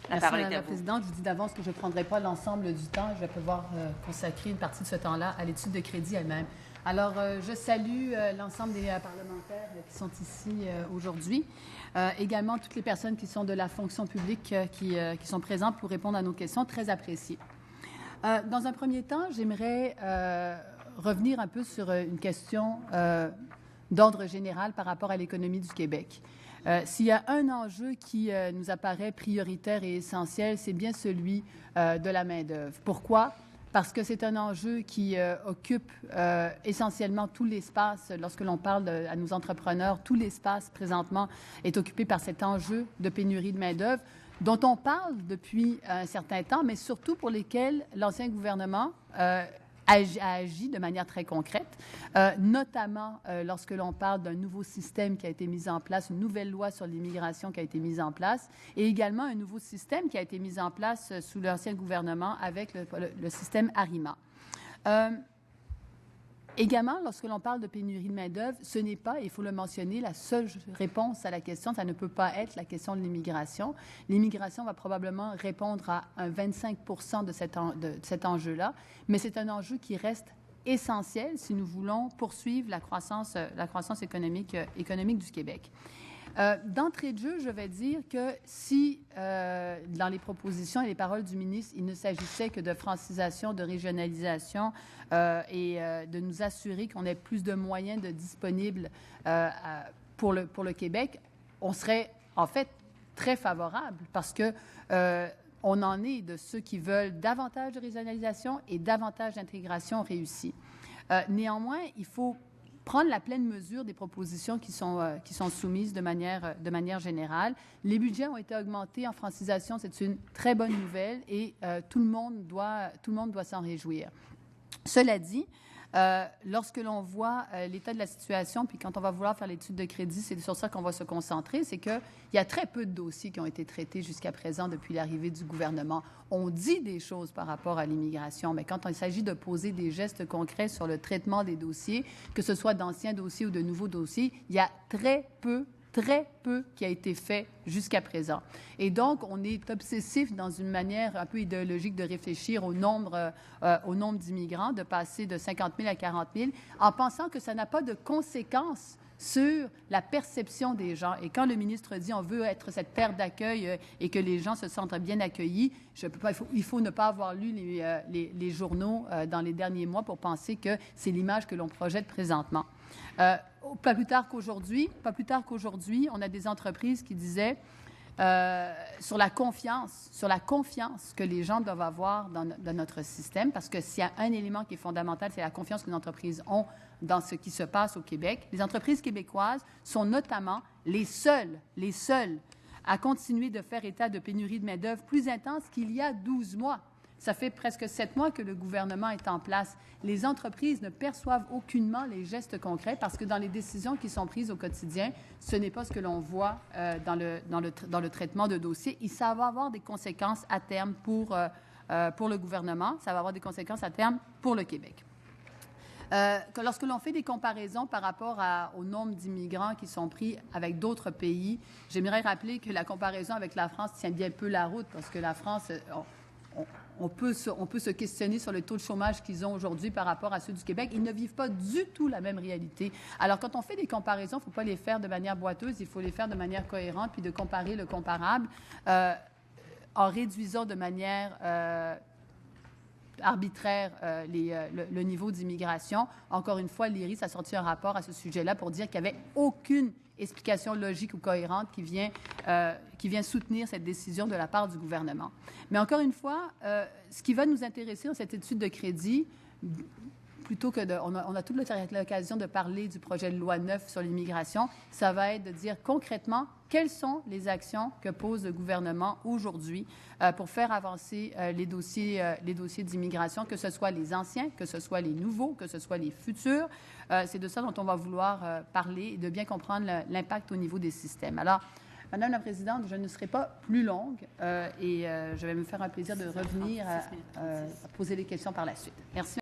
La parole est Madame à la vous. Présidente. Je vous dis d'avance que je ne prendrai pas l'ensemble du temps. Je vais pouvoir consacrer une partie de ce temps-là à l'étude de crédit elle-même. Alors, je salue l'ensemble des parlementaires qui sont ici aujourd'hui. Également, toutes les personnes qui sont de la fonction publique qui sont présentes pour répondre à nos questions, très appréciées. Dans un premier temps, j'aimerais revenir un peu sur une question d'ordre général par rapport à l'économie du Québec. S'il y a un enjeu qui nous apparaît prioritaire et essentiel, c'est bien celui de la main-d'œuvre. Pourquoi? Parce que c'est un enjeu qui occupe essentiellement tout l'espace. Lorsque l'on parle à nos entrepreneurs, tout l'espace présentement est occupé par cet enjeu de pénurie de main-d'œuvre dont on parle depuis un certain temps, mais surtout pour lesquels l'ancien gouvernement a agi de manière très concrète, notamment lorsque l'on parle d'un nouveau système qui a été mis en place, une nouvelle loi sur l'immigration qui a été mise en place, et également un nouveau système qui a été mis en place sous l'ancien gouvernement avec le système ARIMA. Également, lorsque l'on parle de pénurie de main-d'œuvre, ce n'est pas, il faut le mentionner, la seule réponse à la question. Ça ne peut pas être la question de l'immigration. L'immigration va probablement répondre à un 25 de cet enjeu-là, mais c'est un enjeu qui reste essentiel si nous voulons poursuivre la croissance économique du Québec. D'entrée de jeu, je vais dire que si, dans les propositions et les paroles du ministre, il ne s'agissait que de francisation, de régionalisation et de nous assurer qu'on ait plus de moyens disponibles pour le Québec, on serait en fait très favorable parce que on en est de ceux qui veulent davantage de régionalisation et davantage d'intégration réussie. Néanmoins, il faut prendre la pleine mesure des propositions qui sont soumises de manière générale. Les budgets ont été augmentés en francisation, c'est une très bonne nouvelle et tout le monde doit s'en réjouir. Cela dit, lorsque l'on voit l'état de la situation, puis quand on va vouloir faire l'étude de crédit, c'est sur ça qu'on va se concentrer, c'est qu'il y a très peu de dossiers qui ont été traités jusqu'à présent depuis l'arrivée du gouvernement. On dit des choses par rapport à l'immigration, mais quand il s'agit de poser des gestes concrets sur le traitement des dossiers, que ce soit d'anciens dossiers ou de nouveaux dossiers, il y a très peu qui a été fait jusqu'à présent. Et donc, on est obsessif dans une manière un peu idéologique de réfléchir au nombre d'immigrants, de passer de 50 000 à 40 000, en pensant que ça n'a pas de conséquences sur la perception des gens. Et quand le ministre dit on veut être cette terre d'accueil et que les gens se sentent bien accueillis, il faut ne pas avoir lu les journaux dans les derniers mois pour penser que c'est l'image que l'on projette présentement. Pas plus tard qu'aujourd'hui, on a des entreprises qui disaient sur la confiance que les gens doivent avoir dans notre système, parce que s'il y a un élément qui est fondamental, c'est la confiance que les entreprises ont dans ce qui se passe au Québec. Les entreprises québécoises sont notamment les seules à continuer de faire état de pénurie de main-d'œuvre plus intense qu'il y a 12 mois. Ça fait presque 7 mois que le gouvernement est en place. Les entreprises ne perçoivent aucunement les gestes concrets parce que dans les décisions qui sont prises au quotidien, ce n'est pas ce que l'on voit dans le traitement de dossiers. Et ça va avoir des conséquences à terme pour le gouvernement. Ça va avoir des conséquences à terme pour le Québec. Lorsque l'on fait des comparaisons par rapport au nombre d'immigrants qui sont pris avec d'autres pays, j'aimerais rappeler que la comparaison avec la France tient bien peu la route parce que la France... On peut se questionner sur le taux de chômage qu'ils ont aujourd'hui par rapport à ceux du Québec. Ils ne vivent pas du tout la même réalité. Alors, quand on fait des comparaisons, il ne faut pas les faire de manière boiteuse, il faut les faire de manière cohérente, puis de comparer le comparable en réduisant de manière arbitraire le niveau d'immigration. Encore une fois, l'IRIS a sorti un rapport à ce sujet-là pour dire qu'il n'y avait aucune explication logique ou cohérente qui vient soutenir cette décision de la part du gouvernement. Mais encore une fois, ce qui va nous intéresser dans cette étude de crédit, plutôt que on a toute l'occasion de parler du projet de loi 9 sur l'immigration, ça va être de dire concrètement quelles sont les actions que pose le gouvernement aujourd'hui pour faire avancer les dossiers d'immigration, que ce soit les anciens, que ce soit les nouveaux, que ce soit les futurs. C'est de ça dont on va vouloir parler et de bien comprendre l'impact au niveau des systèmes. Alors, Madame la Présidente, je ne serai pas plus longue et je vais me faire un plaisir de revenir à poser les questions par la suite. Merci.